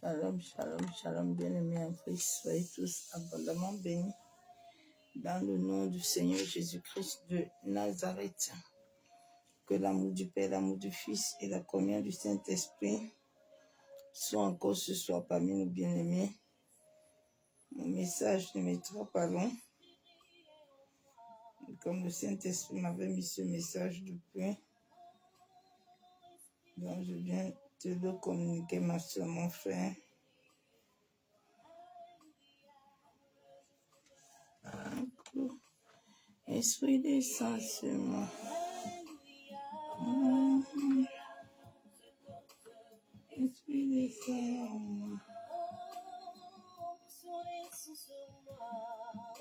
Shalom, shalom, shalom, bien-aimés en Christ. Soyez tous abondamment bénis dans le nom du Seigneur Jésus-Christ de Nazareth. Que l'amour du Père, l'amour du Fils et la communion du Saint-Esprit soient encore ce soir parmi nous, bien-aimés. Mon message ne mettra pas long. Comme le Saint-Esprit m'avait mis ce message depuis, donc je viens te le communiquer, ma soeur, mon frère. Esprit descend sur moi. Esprit descend en moi.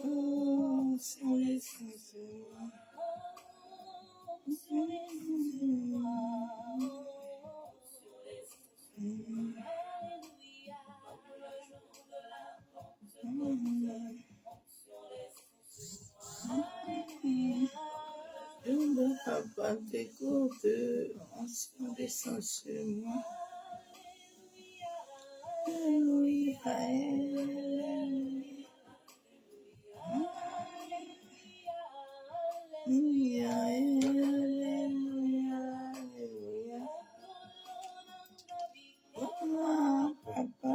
Oh, sur les sens sur moi. Je ne peux pas t'écouter, on descend sur moi. Alléluia, alléluia, alléluia, alléluia. Oh, papa.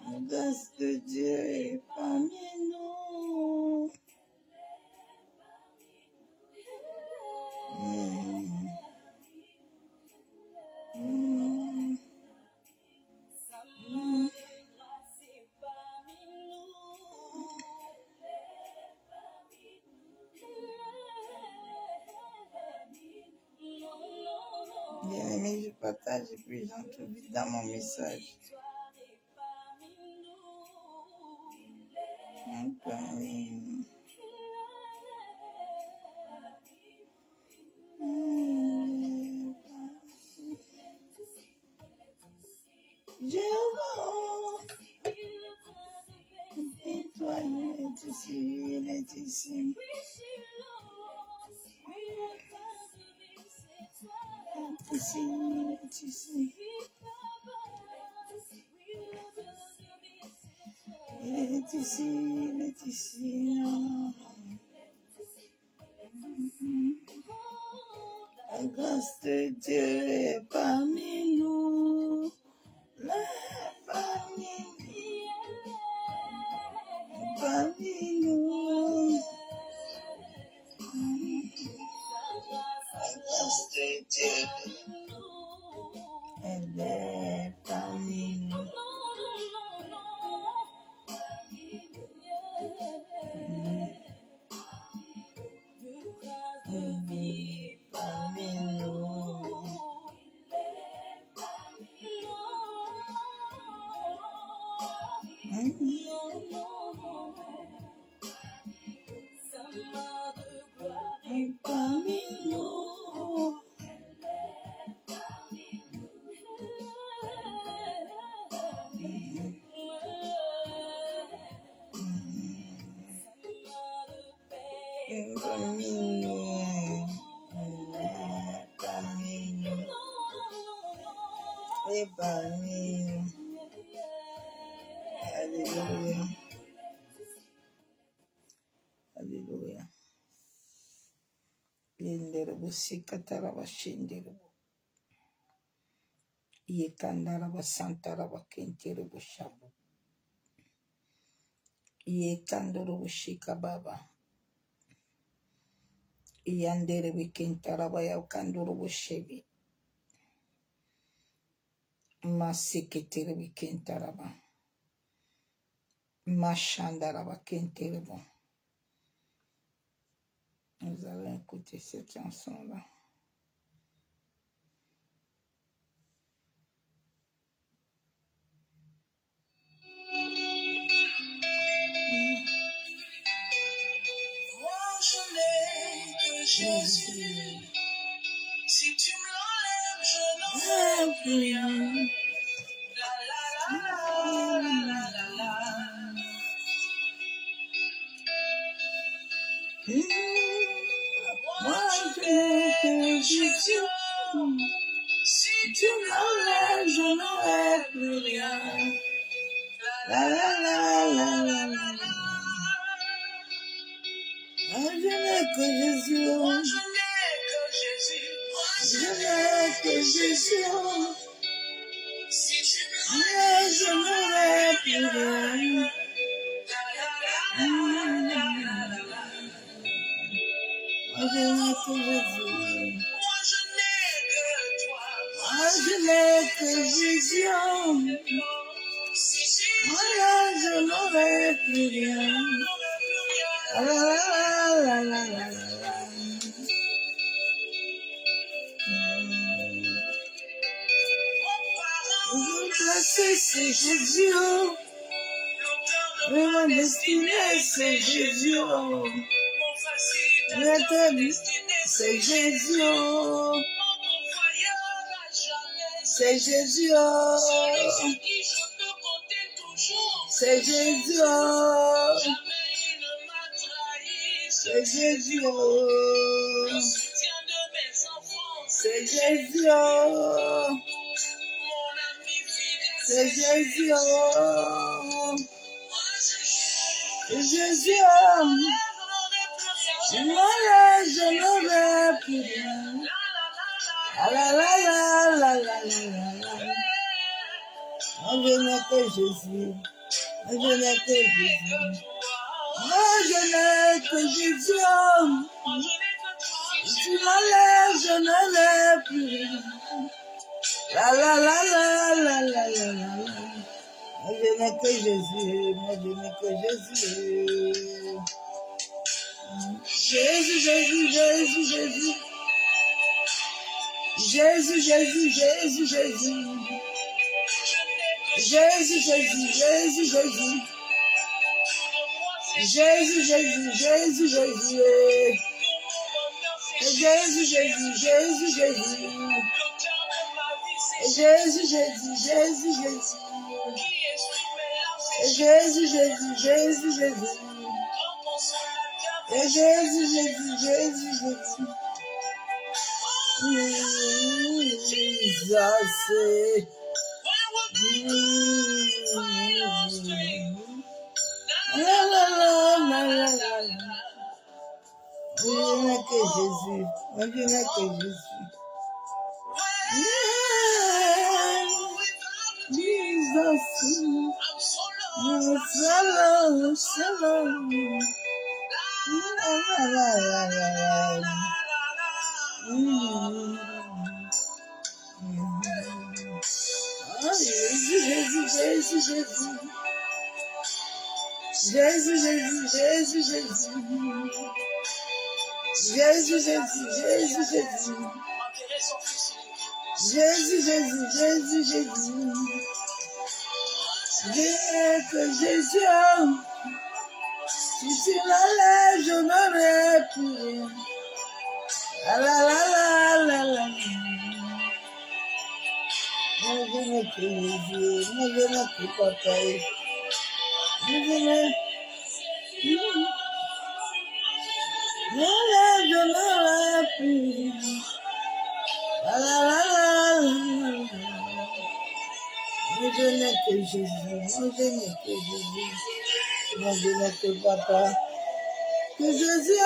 La grâce de Dieu est parmi nous. Bien aimé, je partage et puis j'entre vite dans mon message. Et toi, il est ici. Il est ici. Il est ici, il est ici. La grâce de Dieu est parmi nous. Parmi nous. La grâce de Dieu, elle est parmi nous. Parmi nous. Parmi nous. Alléluia. Alléluia. Yenderebo sikataraba shenderebo. Yekandaraba santaraba kenterebo shabu. Yekandorobo shikababa. Yanderebe kentaraba yakandorobo shebi. Maseketerebe kentaraba. Mashandaraba kenterebo. Nous allons écouter cette chanson-là. Moi je n'ai que Jésus. Si tu me l'enlèves, je n'aurai plus rien. La la la la la la la. Moi je n'ai que Jésus. Si tu me l'enlèves, je n'aurai plus rien. La la la la la la la. Moi je n'ai que Jésus. Moi je n'ai que Jésus. Je n'ai que Jésus. Si tu me l'enlèves, je n'aurai plus rien. Moi je n'ai que Jésus. Moi je n'ai que toi. Moi je n'ai que Jésus. Moi je n'aurai plus rien. La la la la la la. Mon placé c'est Jésus. Mon destiné c'est Jésus. L'éternité, c'est Jésus. C'est Jésus. C'est Jésus. C'est Jésus. C'est Jésus. C'est Jésus. C'est Jésus. Je n'aurai plus rien. La la la la la la la. Moi je n'ai que Jésus. Moi je n'ai que Jésus. Moi je n'ai que Jésus. Si tu m'enlèves, je n'aurai plus rien. La la la la la la la la. Moi je n'ai que Jésus. Moi je n'ai que Jésus. Jésus, Jésus, Jésus, Jésus. Jésus, Jésus, Jésus, Jésus. Jésus, Jésus, Jésus, Jésus. Jésus, Jésus, Jésus, Jésus. Jésus, Jésus, Jésus, Jésus. Jésus, Jésus, Jésus, Jésus. Jésus, Jésus, Jésus, Jésus. Et Jésus, Jésus, Jésus, Jésus. Jesus. La la la la la la. On n'a que Jésus. On n'a que Jésus. Jesus. Shalom, shalom. La la la la la. Jésus, Jésus, Jésus, Jésus. Jésus, Jésus, Jésus, Jésus. Jésus, Jésus, Jésus, Jésus. Jésus, Jésus, Jésus, Jésus. Dis que Jésus, si tu l'enlèves, je n'aurai plus rien. Ah la la la la la. Moi je n'ai que Jésus, moi je n'ai que papa. Moi je n'ai je n'aurai plus rien. Ah la la la la. Moi je n'ai que Jésus, moi je n'ai que Jésus. Moi je n'ai que papa. Que Jésus,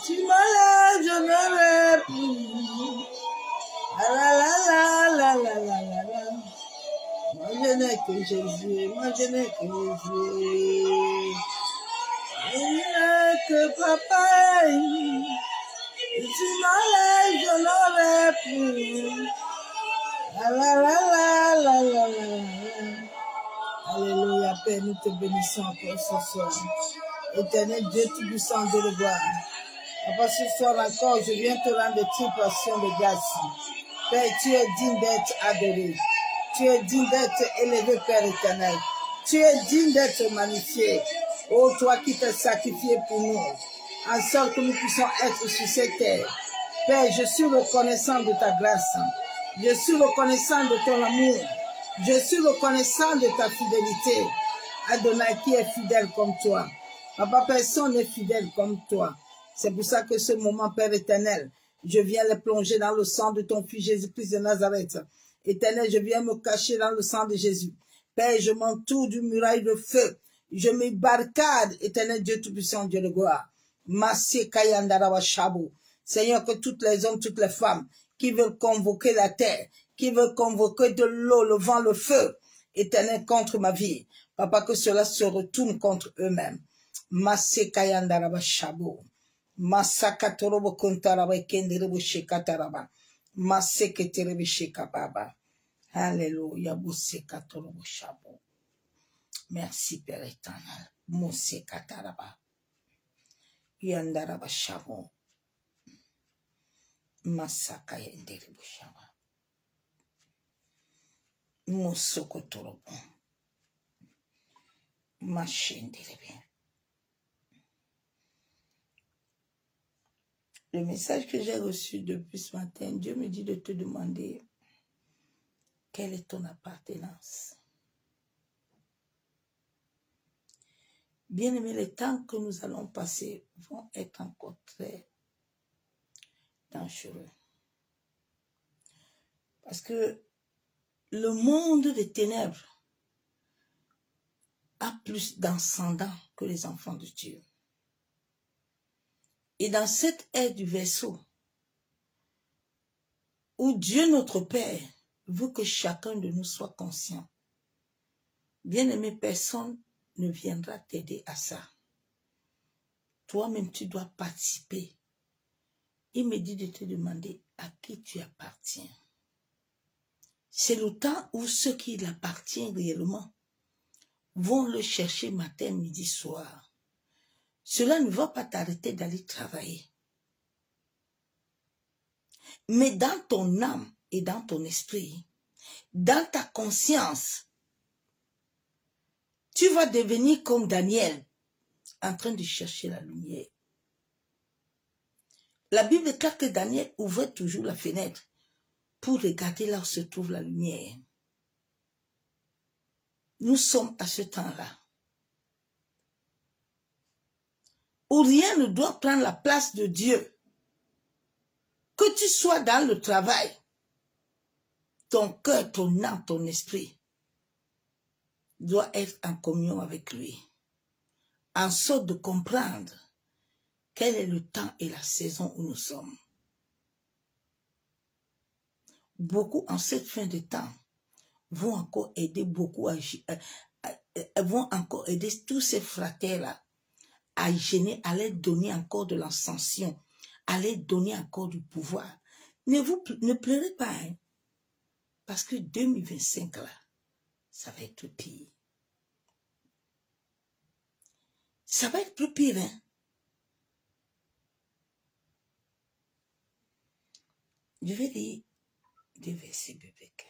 tu m'enlèves, je n'aurai plus. Ah la la la la la la la la. Moi je n'ai que Jésus, moi je n'ai que Jésus. Je n'ai que papa. Tu m'enlèves, je n'aurai plus. La la la la la la la. Alléluia, Père, nous te bénissons encore ce soir. Éternel Dieu Tout-Puissant de le voir. Papa, ce soir encore, je viens te rendre triple action de grâce. Père, tu es digne d'être adoré. Tu es digne d'être élevé, Père éternel. Tu es digne d'être magnifié. Oh, toi qui t'es sacrifié pour nous, en sorte que nous puissions être sur cette terre. Père, je suis reconnaissant de ta grâce. Je suis reconnaissant de ton amour. Je suis reconnaissant de ta fidélité. Adonai, qui est fidèle comme toi. Papa, personne n'est fidèle comme toi. C'est pour ça que ce moment, Père éternel, je viens le plonger dans le sang de ton Fils Jésus-Christ de Nazareth. Éternel, je viens me cacher dans le sang de Jésus. Père, je m'entoure d'une muraille de feu. Je me barricade, éternel Dieu Tout-Puissant, Dieu de gloire. Massé Kayandarawa Shabo. Seigneur, que toutes les hommes, toutes les femmes qui veulent convoquer la terre, qui veulent convoquer de l'eau, le vent, le feu, éternel, contre ma vie. Papa, que cela se retourne contre eux-mêmes. Massé Kayandaraba Shabo. Masakatorobo Kontaraba Kenderebo Shekataraba. Massé Keterebe Shekababa. Alléluia. Boussekatorobo Shabo. Merci, Père éternel. Moussé Kataraba. Yandaraba Shabo. Masaka Yenderebo Shaba. Moussokotorobo. Machenderebe. Le message que j'ai reçu depuis ce matin, Dieu me dit de te demander quelle est ton appartenance. Bien-aimés, les temps que nous allons passer vont être encore très dangereux. Parce que le monde des ténèbres a plus d'ascendants que les enfants de Dieu. Et dans cette ère du vaisseau, où Dieu notre Père veut que chacun de nous soit conscient, bien-aimé, personne ne viendra t'aider à ça. Toi-même, tu dois participer. Il me dit de te demander à qui tu appartiens. C'est le temps où ceux qui l'appartiennent réellement vont le chercher matin, midi, soir. Cela ne va pas t'arrêter d'aller travailler. Mais dans ton âme et dans ton esprit, dans ta conscience, tu vas devenir comme Daniel, en train de chercher la lumière. La Bible déclare que Daniel ouvrait toujours la fenêtre pour regarder là où se trouve la lumière. Nous sommes à ce temps-là, où rien ne doit prendre la place de Dieu. Que tu sois dans le travail, ton cœur, ton âme, ton esprit doit être en communion avec lui, en sorte de comprendre quel est le temps et la saison où nous sommes. Beaucoup en cette fin de temps vont encore aider beaucoup vont encore aider tous ces frères-là à gêner, à leur donner encore de l'ascension, à leur donner encore du pouvoir. Ne pleurez pas, hein, parce que 2025 là, ça va être pire. Ça va être plus pire, hein. Je vais lire des versets bibliques.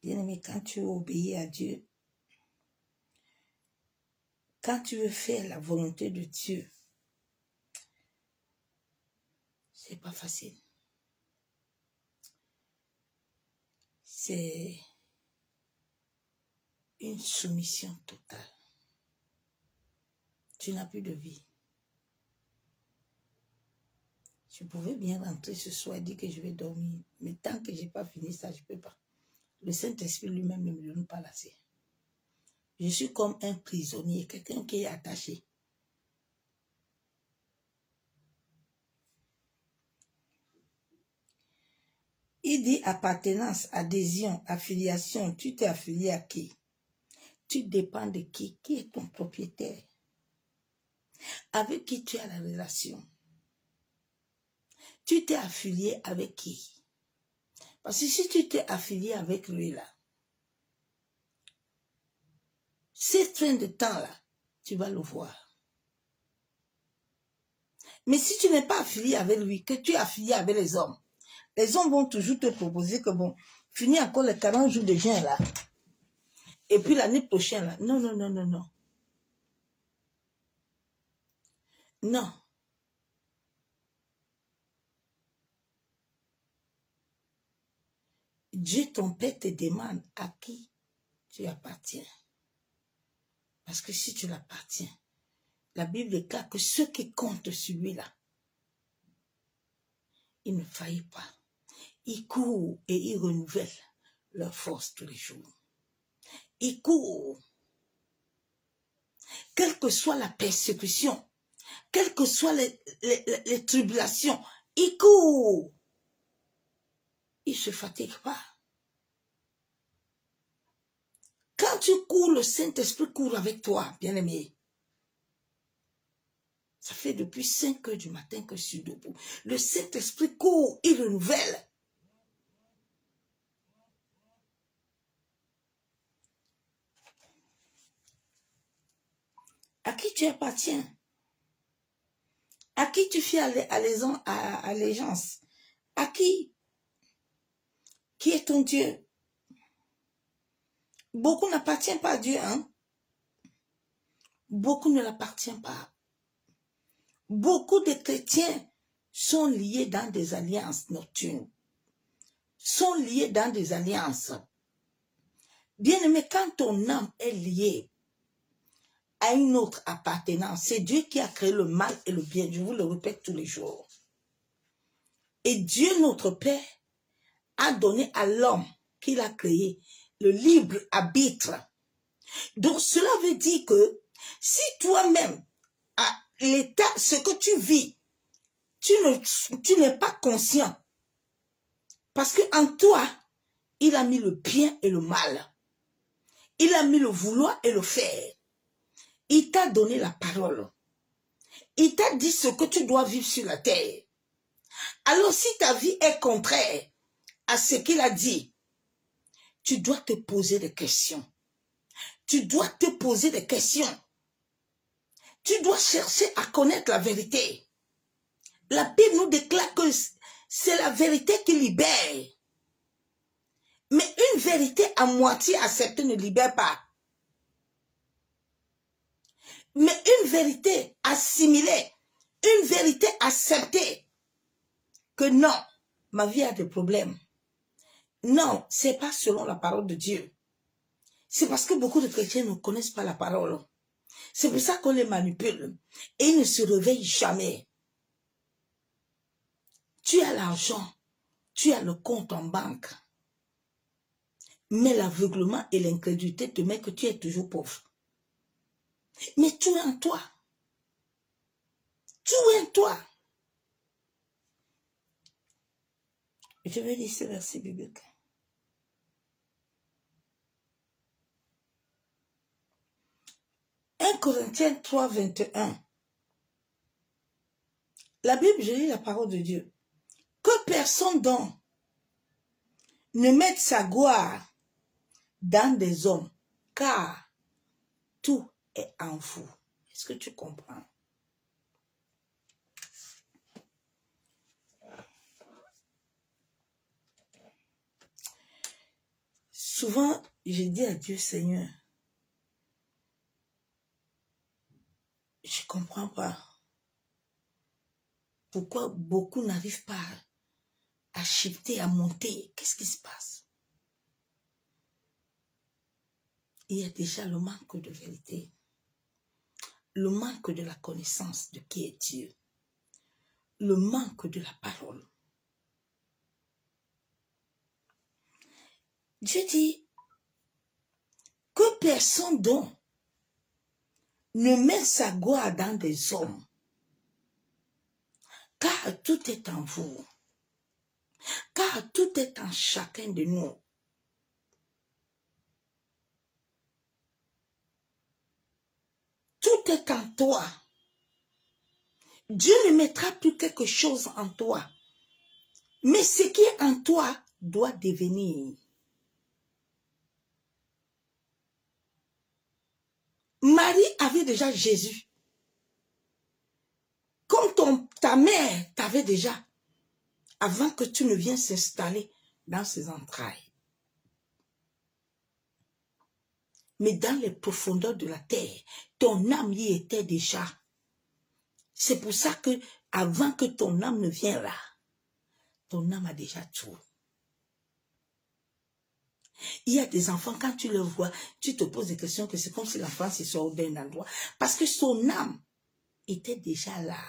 Bien-aimé, quand tu obéis à Dieu, quand tu veux faire la volonté de Dieu, c'est pas facile. C'est une soumission totale. Tu n'as plus de vie. Je pouvais bien rentrer ce soir et dire que je vais dormir. Mais tant que je n'ai pas fini ça, je ne peux pas. Le Saint-Esprit lui-même ne me donne pas l'accès. Je suis comme un prisonnier, quelqu'un qui est attaché. Il dit appartenance, adhésion, affiliation. Tu t'es affilié à qui? Tu dépends de qui? Qui est ton propriétaire? Avec qui tu as la relation? Tu t'es affilié avec qui? Parce que si tu t'es affilié avec lui là, cette fin de temps-là, tu vas le voir. Mais si tu n'es pas affilié avec lui, que tu es affilié avec les hommes vont toujours te proposer que bon, finis encore les 40 jours de jeûne là. Et puis l'année prochaine là. Non, non, non, non, non. Non. Dieu ton Père te demande à qui tu appartiens. Parce que si tu l'appartiens, la Bible déclare que ceux qui comptent sur lui là, ils ne faillissent pas. Ils courent et ils renouvellent leur force tous les jours. Ils courent. Quelle que soit la persécution, quelles que soient les tribulations, ils courent. Ils ne se fatiguent pas. Quand tu cours, le Saint-Esprit court avec toi, bien-aimé. Ça fait depuis 5 heures du matin que je suis debout. Le Saint-Esprit court, il renouvelle. À qui tu appartiens? À qui tu fais allégeance? À qui? Qui est ton Dieu? Beaucoup n'appartiennent pas à Dieu, hein? Beaucoup ne l'appartiennent pas. Beaucoup de chrétiens sont liés dans des alliances nocturnes. Sont liés dans des alliances. Bien-aimé, quand ton âme est liée à une autre appartenance, c'est Dieu qui a créé le mal et le bien. Je vous le répète tous les jours. Et Dieu, notre Père, a donné à l'homme qu'il a créé le libre arbitre. Donc, cela veut dire que si toi-même, à l'état, ce que tu vis, tu n'es pas conscient, parce qu'en toi, il a mis le bien et le mal. Il a mis le vouloir et le faire. Il t'a donné la parole. Il t'a dit ce que tu dois vivre sur la terre. Alors, si ta vie est contraire à ce qu'il a dit, tu dois te poser des questions. Tu dois te poser des questions. Tu dois chercher à connaître la vérité. La Bible nous déclare que c'est la vérité qui libère. Mais une vérité à moitié acceptée ne libère pas. Mais une vérité assimilée, une vérité acceptée, que non, ma vie a des problèmes. Non, c'est pas selon la parole de Dieu. C'est parce que beaucoup de chrétiens ne connaissent pas la parole. C'est pour ça qu'on les manipule. Et ils ne se réveillent jamais. Tu as l'argent, tu as le compte en banque. Mais l'aveuglement et l'incrédulité te mettent que tu es toujours pauvre. Mais tout est en toi. Tout est en toi. Je vais lire ce verset biblique. « 1 Corinthiens 3, 21. La Bible, je lis la parole de Dieu. Que personne donc ne mette sa gloire dans des hommes, car tout est en vous. » Est-ce que tu comprends? Souvent, je dis à Dieu, Seigneur, je ne comprends pas pourquoi beaucoup n'arrivent pas à shifter, à monter. Qu'est-ce qui se passe? Il y a déjà le manque de vérité, le manque de la connaissance de qui est Dieu, le manque de la parole. Dieu dit que personne donc ne met sa gloire dans des hommes, car tout est en vous, car tout est en chacun de nous. Tout est en toi. Dieu ne mettra plus quelque chose en toi, mais ce qui est en toi doit devenir. Marie avait déjà Jésus. Comme ta mère t'avait déjà, avant que tu ne viennes s'installer dans ses entrailles. Mais dans les profondeurs de la terre, ton âme y était déjà. C'est pour ça que, avant que ton âme ne vienne là, ton âme a déjà tout. Il y a des enfants, quand tu les vois, tu te poses des questions que c'est comme si l'enfant se sort d'un endroit. Parce que son âme était déjà là,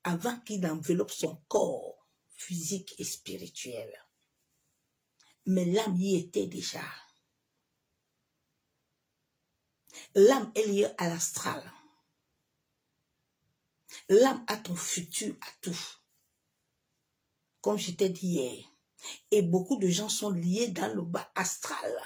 avant qu'il enveloppe son corps physique et spirituel. Mais l'âme y était déjà. L'âme est liée à l'astral. L'âme a ton futur, à tout. Comme je t'ai dit hier. Et beaucoup de gens sont liés dans le bas astral.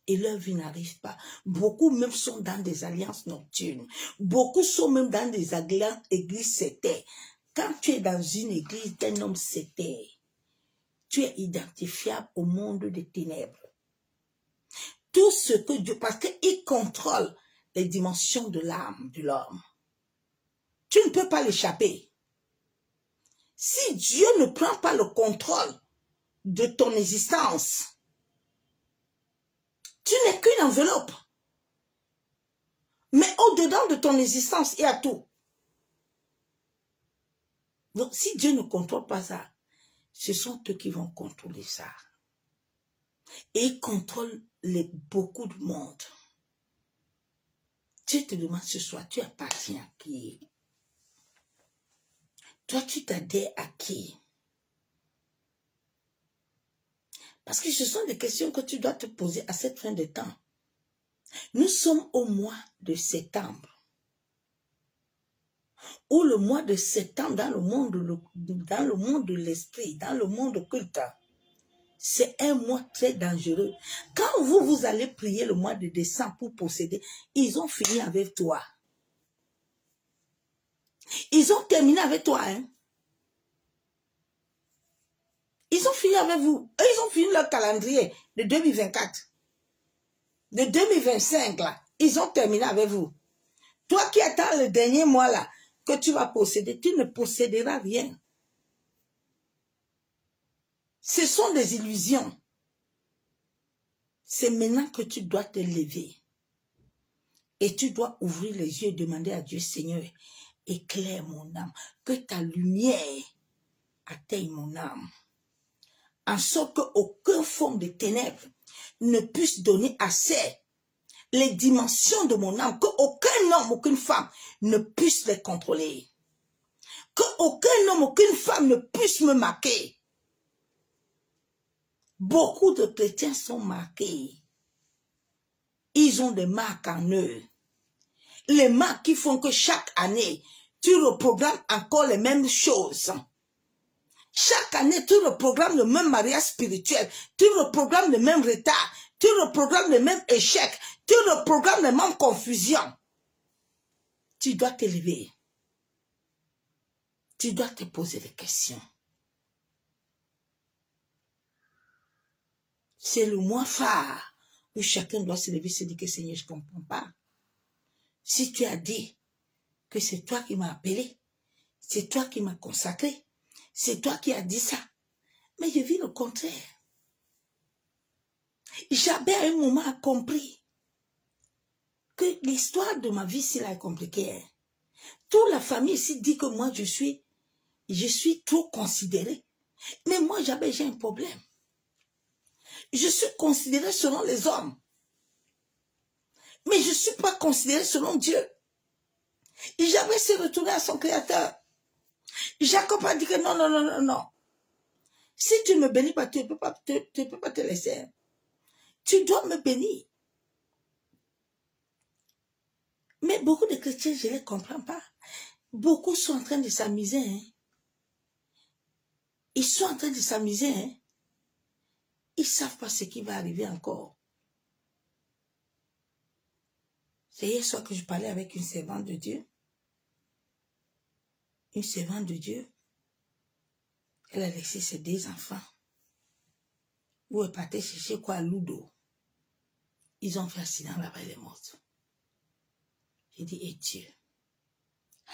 Et leur vie n'arrive pas. Beaucoup même sont dans des alliances nocturnes. Beaucoup sont même dans des églises sectaires. Quand tu es dans une église d'un homme sectaire, tu es identifiable au monde des ténèbres. Tout ce que Dieu, parce qu'il contrôle les dimensions de l'âme de l'homme. Tu ne peux pas l'échapper. Si Dieu ne prend pas le contrôle de ton existence, tu n'es qu'une enveloppe. Mais au-dedans de ton existence, il y a tout. Donc, si Dieu ne contrôle pas ça, ce sont eux qui vont contrôler ça. Et ils contrôlent beaucoup de monde. Dieu te demande ce soir, tu appartiens à qui? Toi, tu t'adhères à qui? Parce que ce sont des questions que tu dois te poser à cette fin de temps. Nous sommes au mois de septembre. Ou le mois de septembre dans le monde de l'esprit, dans le monde occulte. C'est un mois très dangereux. Quand vous allez prier le mois de décembre pour posséder, ils ont fini avec toi. Ils ont terminé avec toi. Hein? Ils ont fini avec vous. Ils ont fini leur calendrier de 2024. De 2025, là, ils ont terminé avec vous. Toi qui attends le dernier mois, là, que tu vas posséder, tu ne posséderas rien. Ce sont des illusions. C'est maintenant que tu dois te lever. Et tu dois ouvrir les yeux et demander à Dieu, Seigneur, éclaire mon âme. Que ta lumière atteigne mon âme. En sorte qu'aucune forme de ténèbres ne puisse donner accès les dimensions de mon âme. Qu'aucun homme, aucune femme ne puisse les contrôler. Qu'aucun homme, aucune femme ne puisse me marquer. Beaucoup de chrétiens sont marqués. Ils ont des marques en eux. Les marques qui font que chaque année, tu reprogrammes encore les mêmes choses. Chaque année, tu reprogrammes le même mariage spirituel. Tu reprogrammes le même retard. Tu reprogrammes le même échec. Tu reprogrammes les mêmes confusions. Tu dois t'élever. Tu dois te poser des questions. C'est le mois phare où chacun doit se lever et se dire que Seigneur, je ne comprends pas. Si tu as dit que c'est toi qui m'as appelé, c'est toi qui m'as consacré, c'est toi qui as dit ça. Mais je vis le contraire. J'avais à un moment compris que l'histoire de ma vie, c'est là compliquée. Hein. Toute la famille ici dit que moi, je suis trop considérée. Mais moi, j'ai un problème. Je suis considérée selon les hommes. Mais je ne suis pas considérée selon Dieu. Et Jacob s'est retourné à son créateur. Jacob a dit que non, non, non, non, non. Si tu ne me bénis pas, tu ne peux pas te laisser. Tu dois me bénir. Mais beaucoup de chrétiens, je ne les comprends pas. Beaucoup sont en train de s'amuser. Hein. Ils sont en train de s'amuser. Hein. Ils ne savent pas ce qui va arriver encore. C'est hier soir que je parlais avec une servante de Dieu. Une servante de Dieu. Elle a laissé ses 2 enfants. Où elle partait chercher quoi à Ludo. Ils ont fait un accident là-bas, elle est morte. J'ai dit, et Dieu.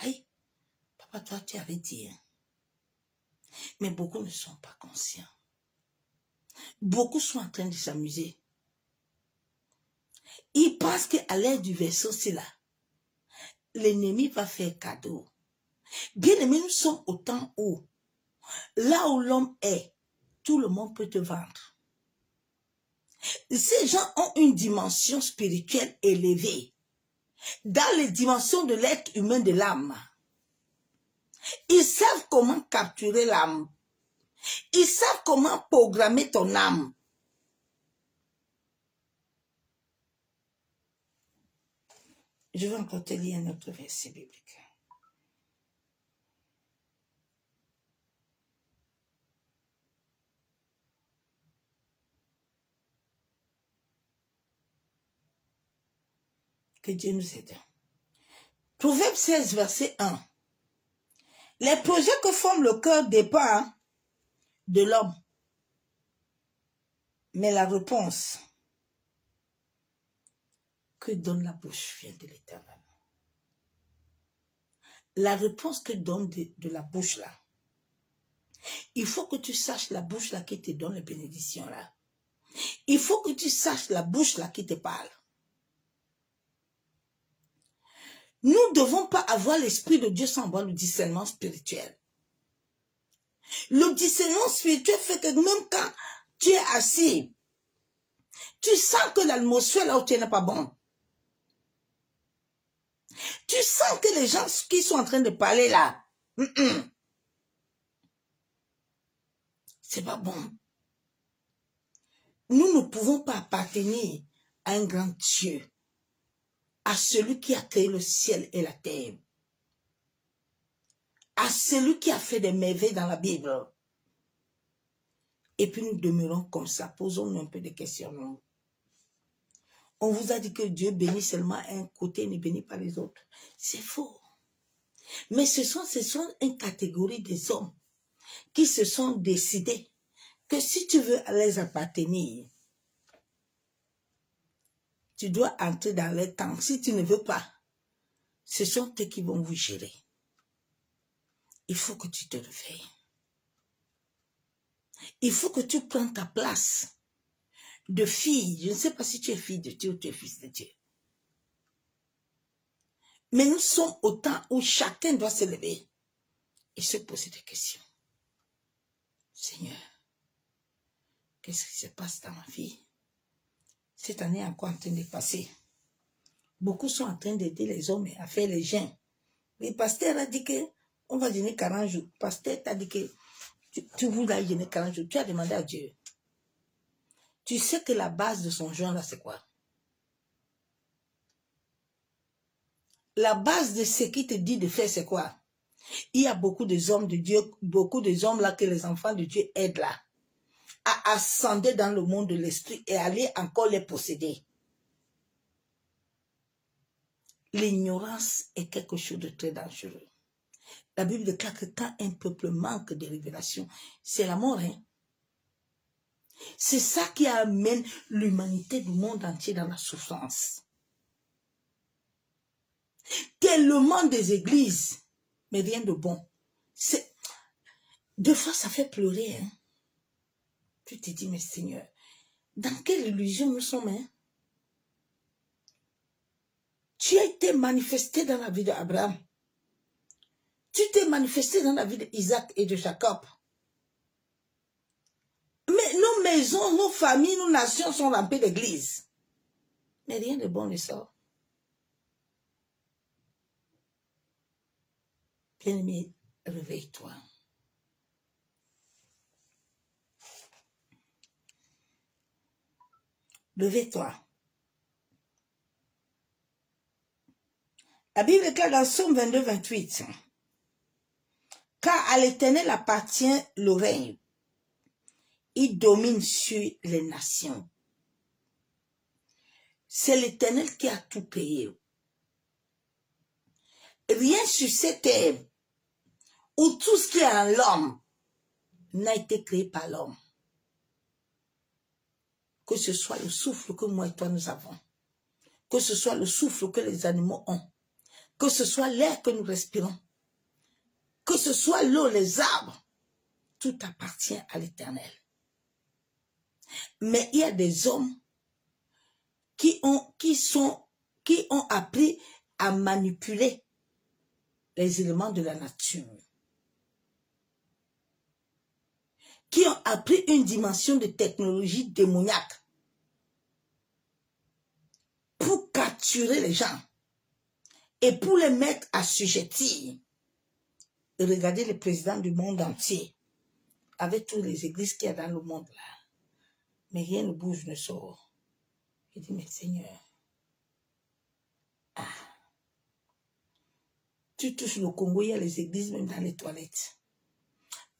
Aïe, papa, toi, tu avais dit. Hein. Mais beaucoup ne sont pas conscients. Beaucoup sont en train de s'amuser. Ils pensent qu'à l'aide du vaisseau, c'est là. L'ennemi va faire cadeau. Bien aimé, nous sommes au temps où, là où l'homme est, tout le monde peut te vendre. Ces gens ont une dimension spirituelle élevée. Dans les dimensions de l'être humain de l'âme. Ils savent comment capturer l'âme. Ils savent comment programmer ton âme. Je vais encore te lire un autre verset biblique. Que Dieu nous aide. Proverbe 16, verset 1. Les projets que forme le cœur dépendent de l'homme. Mais la réponse que donne la bouche vient de l'Éternel. La réponse que donne de la bouche là. Il faut que tu saches la bouche là qui te donne les bénédictions là. Il faut que tu saches la bouche là qui te parle. Nous ne devons pas avoir l'esprit de Dieu sans avoir le discernement spirituel. Le discernement spirituel fait que même quand tu es assis, tu sens que l'atmosphère là où tu n'est pas bon. Tu sens que les gens qui sont en train de parler là, c'est pas bon. Nous ne pouvons pas appartenir à un grand Dieu, à celui qui a créé le ciel et la terre, à celui qui a fait des merveilles dans la Bible. Et puis nous demeurons comme ça, posons-nous un peu de questions. On vous a dit que Dieu bénit seulement un côté, ne bénit pas les autres. C'est faux. Mais ce sont une catégorie des hommes qui se sont décidés que si tu veux les appartenir, tu dois entrer dans les temps. Si tu ne veux pas, ce sont eux qui vont vous gérer. Il faut que tu te réveilles. Il faut que tu prennes ta place de fille. Je ne sais pas si tu es fille de Dieu ou tu es fils de Dieu. Mais nous sommes au temps où chacun doit se lever et se poser des questions. Seigneur, qu'est-ce qui se passe dans ma vie? Cette année est encore en train de passer. Beaucoup sont en train d'aider les hommes à faire les jeûnes. Le pasteur a dit qu'on va jeûner 40 jours. Le pasteur t'a dit que tu voulais jeûner 40 jours. Tu as demandé à Dieu. Tu sais que la base de son jeûne là, c'est quoi? La base de ce qu'il te dit de faire, c'est quoi? Il y a beaucoup de hommes de Dieu, beaucoup de hommes là que les enfants de Dieu aident là, à ascender dans le monde de l'esprit et aller encore les posséder. L'ignorance est quelque chose de très dangereux. La Bible déclare que quand un peuple manque de révélation, c'est la mort. Hein? C'est ça qui amène l'humanité du monde entier dans la souffrance. Tellement des églises, mais rien de bon. Deux fois, ça fait pleurer. Hein? Tu te dis, mais Seigneur, dans quelle illusion nous sommes? Hein? Tu as été manifesté dans la vie d'Abraham. Tu t'es manifesté dans la vie d'Isaac et de Jacob. Mais nos maisons, nos familles, nos nations sont remplies d'églises. Mais rien de bon ne sort. Bien-aimé, réveille-toi. Réveille-toi. La Bible déclare dans Somme 22, 28. Car à l'Éternel appartient le règne. Il domine sur les nations. C'est l'Éternel qui a tout payé. Rien sur cette terre où tout ce qui est en l'homme n'a été créé par l'homme. Que ce soit le souffle que moi et toi nous avons, que ce soit le souffle que les animaux ont, que ce soit l'air que nous respirons, que ce soit l'eau, les arbres, tout appartient à l'Éternel. Mais il y a des hommes qui ont appris à manipuler les éléments de la nature, qui ont appris une dimension de technologie démoniaque pour capturer les gens et pour les mettre assujettis. Et regardez le président du monde entier, avec toutes les églises qu'il y a dans le monde là. Mais rien ne bouge, ne sort. Je dis, mais Seigneur, tu touches le Congo, il y a les églises même dans les toilettes.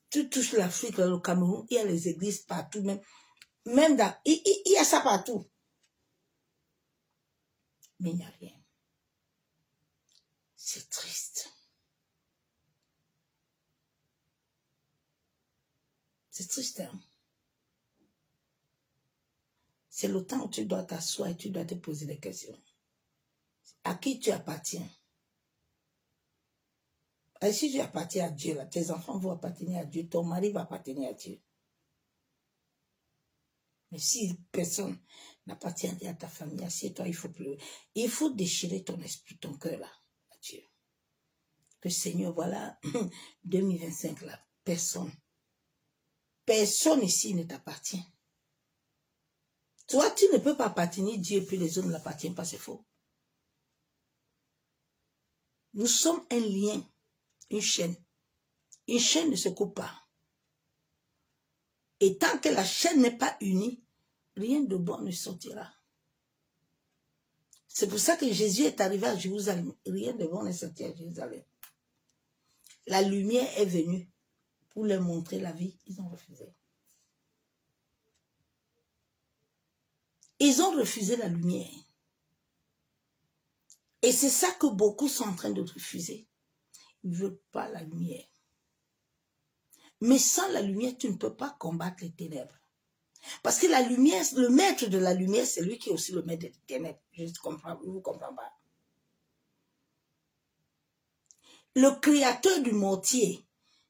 Tu touches l'Afrique, le Cameroun, il y a les églises partout, même dans, il y a ça partout. Mais il n'y a rien. C'est triste. C'est triste, hein? C'est le temps où tu dois t'asseoir et tu dois te poser des questions. À qui tu appartiens? Et si tu appartiens à Dieu, là, tes enfants vont appartenir à Dieu, ton mari va appartenir à Dieu. Mais si personne n'appartient à ta famille, assieds-toi, il faut pleurer. Il faut déchirer ton esprit, ton cœur, là, à Dieu. Que Seigneur, voilà, 2025, là, personne ici ne t'appartient. Toi, tu ne peux pas appartenir à Dieu et puis les autres ne l'appartiennent pas, c'est faux. Nous sommes un lien, une chaîne. Une chaîne ne se coupe pas. Et tant que la chaîne n'est pas unie, rien de bon ne sortira. C'est pour ça que Jésus est arrivé à Jérusalem. Rien de bon ne sortit à Jérusalem. La lumière est venue pour leur montrer la vie. Ils ont refusé. Ils ont refusé la lumière. Et c'est ça que beaucoup sont en train de refuser. Ils ne veulent pas la lumière. Mais sans la lumière, tu ne peux pas combattre les ténèbres. Parce que la lumière, le maître de la lumière, c'est lui qui est aussi le maître des ténèbres. Je ne vous comprends pas. Le créateur du mortier,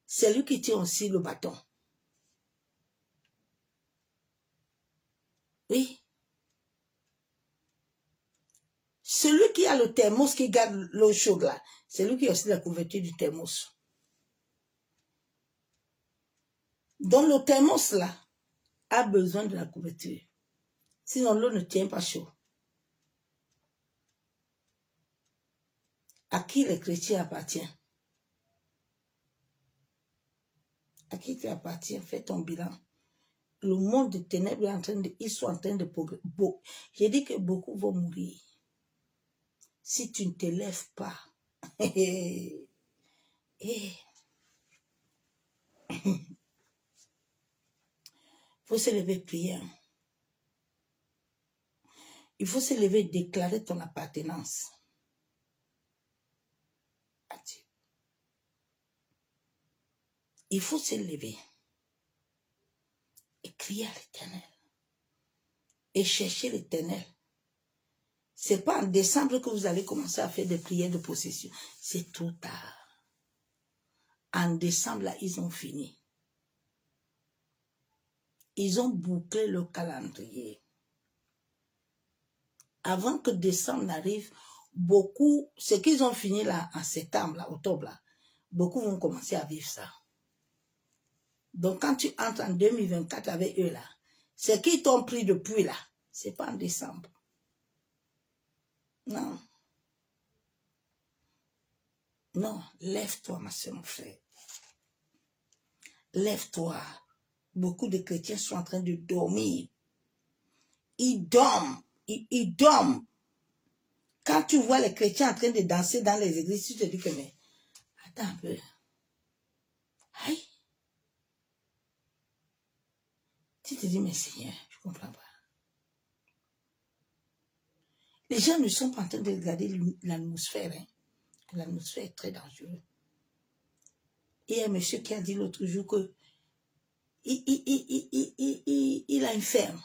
c'est lui qui tient aussi le bâton. Oui. Celui qui a le thermos qui garde l'eau chaude là, c'est lui qui a aussi la couverture du thermos. Donc le thermos là a besoin de la couverture. Sinon l'eau ne tient pas chaud. À qui les chrétiens appartiennent? À qui tu appartiens? Fais ton bilan. Le monde des ténèbres est en train de... Ils sont en train de progresser. J'ai dit que beaucoup vont mourir. Si tu ne te lèves pas. Il faut se lever prier. Il faut se lever et déclarer ton appartenance à Dieu. Il faut se lever et crier à l'Éternel et chercher l'Éternel. Ce n'est pas en décembre que vous allez commencer à faire des prières de possession. C'est trop tard. En décembre, là, ils ont fini. ils ont bouclé le calendrier. Avant que décembre n'arrive, beaucoup, ce qu'ils ont fini là en septembre, là, octobre, là, beaucoup vont commencer à vivre ça. Donc quand tu entres en 2024 avec eux là, ce qu'ils t'ont pris depuis là, c'est pas en décembre. Non. Non, lève-toi ma soeur, mon frère. Lève-toi. Beaucoup de chrétiens sont en train de dormir. Ils dorment. Ils dorment. Quand tu vois les chrétiens en train de danser dans les églises, tu te dis que, mais, attends un peu. Aïe. Tu te dis, mais Seigneur, je ne comprends pas. Les gens ne sont pas en train de regarder l'atmosphère. Hein. L'atmosphère est très dangereuse. Il y a un monsieur qui a dit l'autre jour que il a une ferme.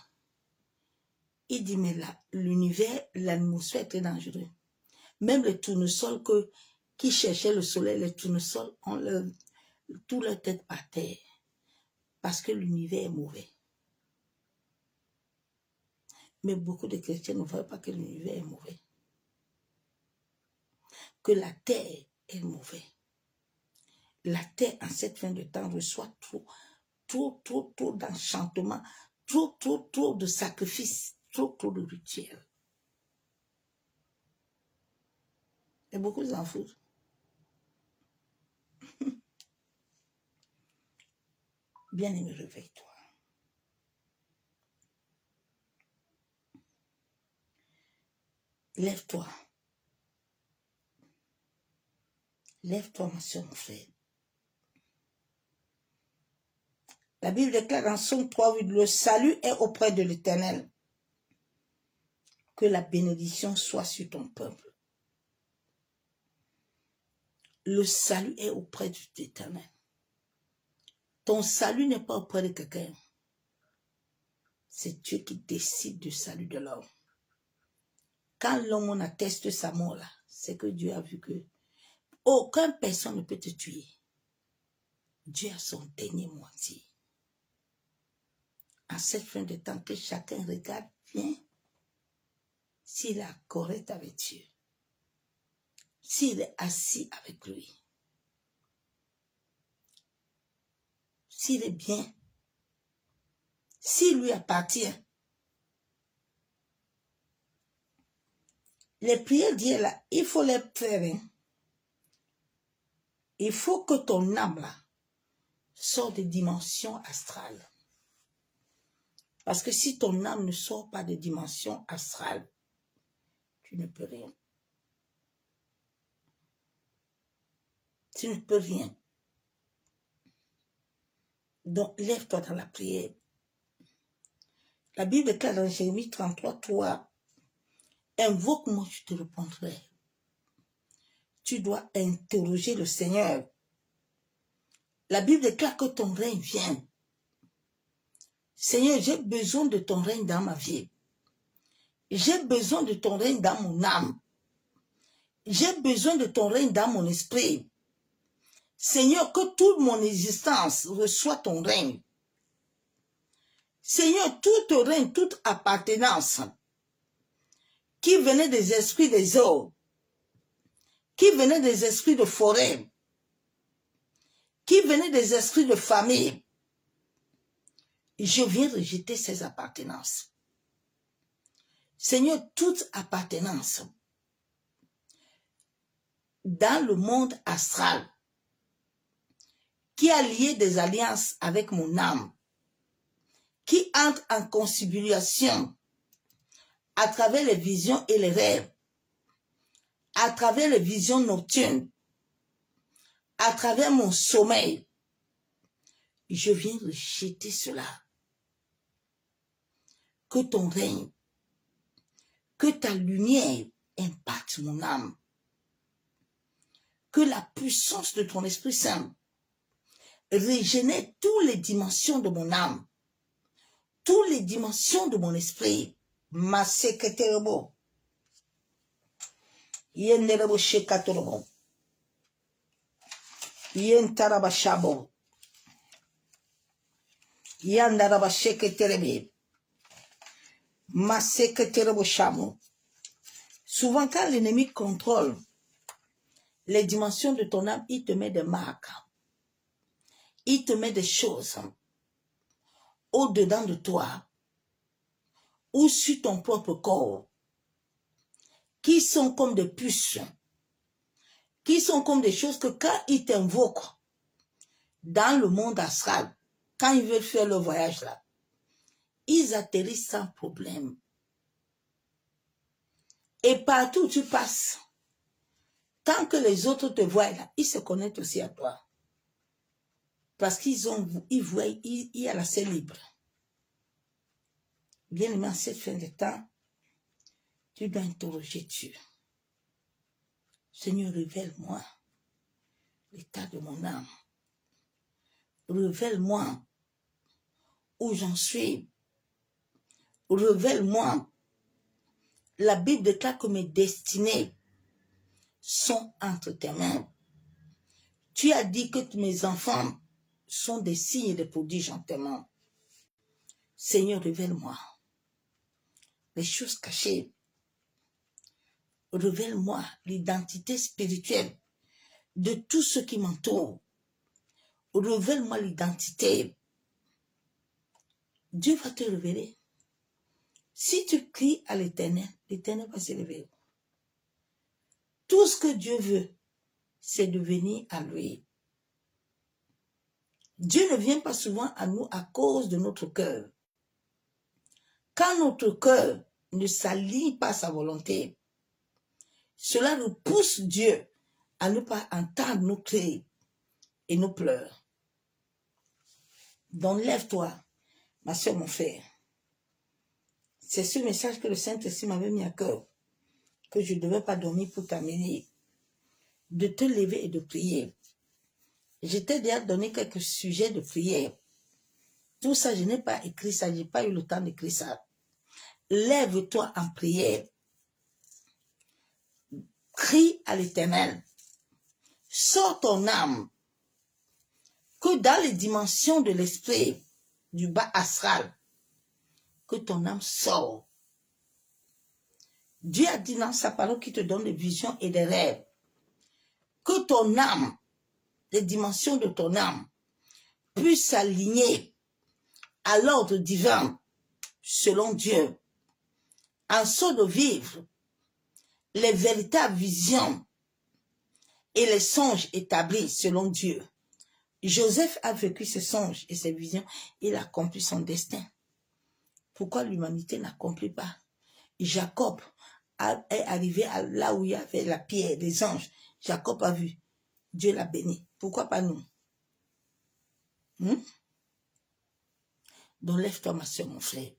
Il dit, mais l'univers, l'atmosphère est très dangereuse. Même les tournesols qui cherchaient le soleil, les tournesols ont tout leur tête par terre. Parce que l'univers est mauvais. Mais beaucoup de chrétiens ne voient pas que l'univers est mauvais. Que la terre est mauvaise. La terre, en cette fin de temps, reçoit trop d'enchantements, trop de sacrifices, trop de rituels. Et beaucoup s'en foutent. Bien-aimé, réveille-toi. Lève-toi. Lève-toi, ma soeur, mon frère. La Bible déclare dans Somme 3:8, le salut est auprès de l'Éternel. Que la bénédiction soit sur ton peuple. Le salut est auprès de l'Éternel. Ton salut n'est pas auprès de quelqu'un. C'est Dieu qui décide du salut de l'homme. Quand l'homme atteste sa mort là, c'est que Dieu a vu que aucune personne ne peut te tuer. Dieu a son dernier mot à dire. En cette fin de temps, que chacun regarde bien s'il est correct avec Dieu. S'il est assis avec lui. S'il est bien. S'il lui appartient. Les prières d'hier là, il faut les faire. Hein. Il faut que ton âme là sorte des dimensions astrales. Parce que si ton âme ne sort pas des dimensions astrales, tu ne peux rien. Tu ne peux rien. Donc, lève-toi dans la prière. La Bible déclare dans Jérémie 33:3, invoque-moi, je te répondrai. Tu dois interroger le Seigneur. La Bible déclare que ton règne vient. Seigneur, j'ai besoin de ton règne dans ma vie. J'ai besoin de ton règne dans mon âme. J'ai besoin de ton règne dans mon esprit. Seigneur, que toute mon existence reçoit ton règne. Seigneur, tout règne, toute appartenance qui venait des esprits des eaux, qui venait des esprits de forêt, qui venait des esprits de famille, je viens rejeter ces appartenances. Seigneur, toute appartenance dans le monde astral qui a lié des alliances avec mon âme, qui entre en conciliation à travers les visions et les rêves, à travers les visions nocturnes, à travers mon sommeil, je viens rejeter cela. Que ton règne, que ta lumière impacte mon âme, que la puissance de ton Esprit Saint régénère toutes les dimensions de mon âme, toutes les dimensions de mon esprit. Ma secrétaire bon. Yenderebo shekatorobo. Yentaraba shabo. Yandaraba sheketerebe. Maseketerebo chamo. Souvent, quand l'ennemi contrôle les dimensions de ton âme, il te met des marques. Il te met des choses au-dedans de toi ou sur ton propre corps qui sont comme des puces, qui sont comme des choses que quand ils t'invoquent dans le monde astral, quand ils veulent faire le voyage là, ils atterrissent sans problème. Et partout où tu passes, tant que les autres te voient là, ils se connectent aussi à toi. Parce qu'ils voient, il y a la scène libre. Bien aimé, en cette fin de temps, tu dois interroger Dieu. Seigneur, révèle-moi l'état de mon âme. Révèle-moi où j'en suis. Révèle-moi. La Bible déclare que mes destinées sont entre tes mains. Tu as dit que mes enfants sont des signes et des prodiges en tes mains. Seigneur, révèle-moi les choses cachées. Révèle-moi l'identité spirituelle de tout ce qui m'entoure. Révèle-moi l'identité. Dieu va te révéler. Si tu cries à l'Éternel, l'Éternel va se révéler. Tout ce que Dieu veut, c'est de venir à lui. Dieu ne vient pas souvent à nous à cause de notre cœur. Quand notre cœur ne s'aligne pas à sa volonté, cela nous pousse Dieu à ne pas entendre nos cris et nos pleurs. Donc lève-toi, ma soeur, mon frère. C'est ce message que le Saint-Esprit m'avait mis à cœur, que je ne devais pas dormir pour t'amener, de te lever et de prier. Je t'ai déjà donné quelques sujets de prière. Tout ça, je n'ai pas écrit ça, je n'ai pas eu le temps d'écrire ça. Lève-toi en prière. Crie à l'Éternel. Sors ton âme. Que dans les dimensions de l'esprit, du bas astral, que ton âme sort. Dieu a dit dans sa parole qui te donne des visions et des rêves, que ton âme, les dimensions de ton âme, puissent s'aligner à l'ordre divin, selon Dieu, en sorte de vivre les véritables visions et les songes établis selon Dieu. Joseph a vécu ses songes et ses visions, il a accompli son destin. Pourquoi l'humanité n'accomplit pas? Jacob est arrivé à là où il y avait la pierre, les anges. Jacob a vu. Dieu l'a béni. Pourquoi pas nous? Donc lève-toi, ma soeur, mon frère.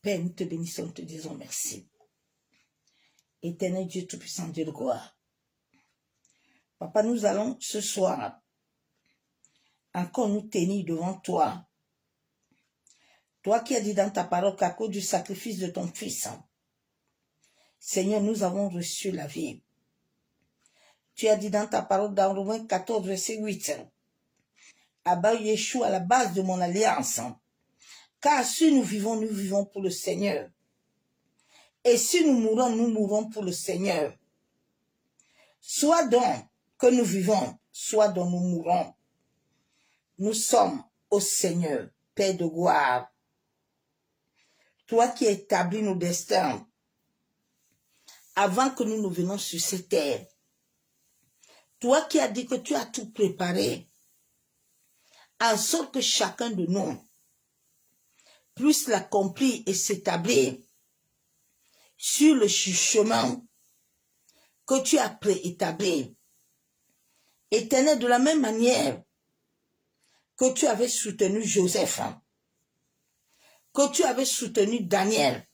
Père, nous te bénissons, nous te disons merci. Éternel Dieu Tout-Puissant, Dieu de gloire. Papa, nous allons ce soir encore nous tenir devant toi. Toi qui as dit dans ta parole qu'à cause du sacrifice de ton Fils, Seigneur, nous avons reçu la vie. Tu as dit dans ta parole dans Romains 14, verset 8, Abba Yeshua, à la base de mon alliance, car si nous vivons pour le Seigneur. Et si nous mourons pour le Seigneur. Soit donc que nous vivons, soit donc nous mourons. Nous sommes au Seigneur, Père de gloire. Toi qui établis nos destins, avant que nous venions sur cette terre. Toi qui as dit que tu as tout préparé, en sorte que chacun de nous puisse l'accomplir et s'établir sur le chemin que tu as préétabli. Éternel, de la même manière que tu avais soutenu Joseph, que tu avais soutenu Daniel.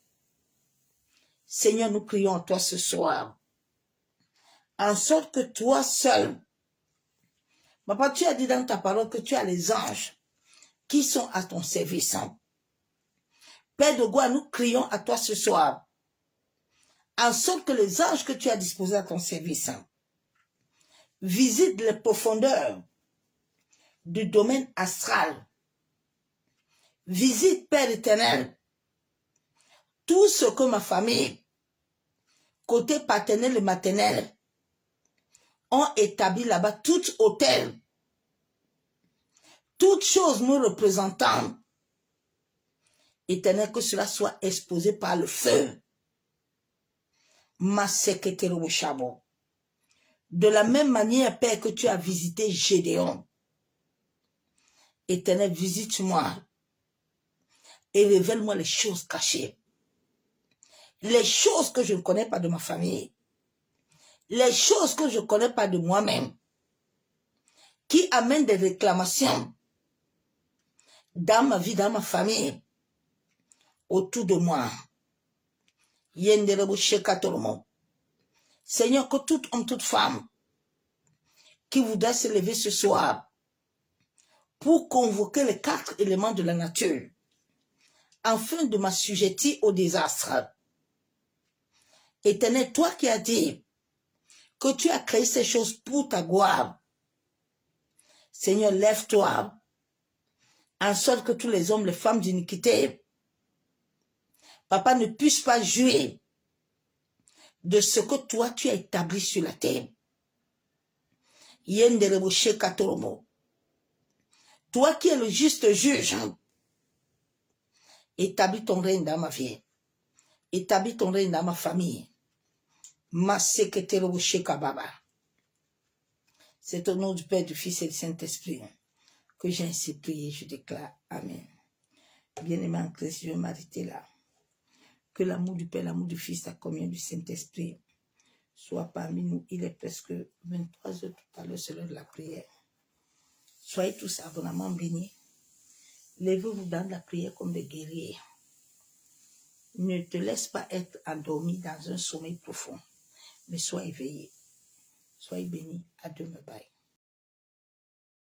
Seigneur, nous prions à toi ce soir, en sorte que toi seul, papa, tu as dit dans ta parole que tu as les anges qui sont à ton service. Père de gloire, nous crions à toi ce soir, en sorte que les anges que tu as disposés à ton service visitent les profondeurs du domaine astral Visite, Père éternel, tout ce que ma famille, côté paternel et maternel, ont établi là-bas, tout hôtel, toute chose nous représentant. Éternel, que cela soit exposé par le feu. Ma secrétaire au charbon. De la même manière, Père, que tu as visité Gédéon. Éternel, visite-moi et révèle-moi les choses cachées. Les choses que je ne connais pas de ma famille. Les choses que je ne connais pas de moi-même. Qui amènent des réclamations dans ma vie, dans ma famille, autour de moi. Seigneur, que tout homme, toute femme qui voudrait se lever ce soir pour convoquer les 4 éléments de la nature afin de m'assujettir au désastre. Éternel, toi qui as dit que tu as créé ces choses pour ta gloire, Seigneur, lève-toi en sorte que tous les hommes, les femmes d'iniquité, Papa, ne puissent pas jouir de ce que toi tu as établi sur la terre. Toi qui es le juste juge, établis ton règne dans ma vie. Établis ton règne dans ma famille. C'est au nom du Père, du Fils et du Saint-Esprit que j'ai ainsi prié, je déclare Amen. Bien-aimé en Christ, je vais m'arrêter là. Que l'amour du Père, l'amour du Fils, la communion du Saint-Esprit soit parmi nous. Il est presque 23 heures tout à l'heure, c'est l'heure de la prière. Soyez tous abondamment bénis. Levez-vous dans la prière comme des guerriers. Ne te laisse pas être endormi dans un sommeil profond, mais sois éveillé. Soyez bénis. À demain. Bye.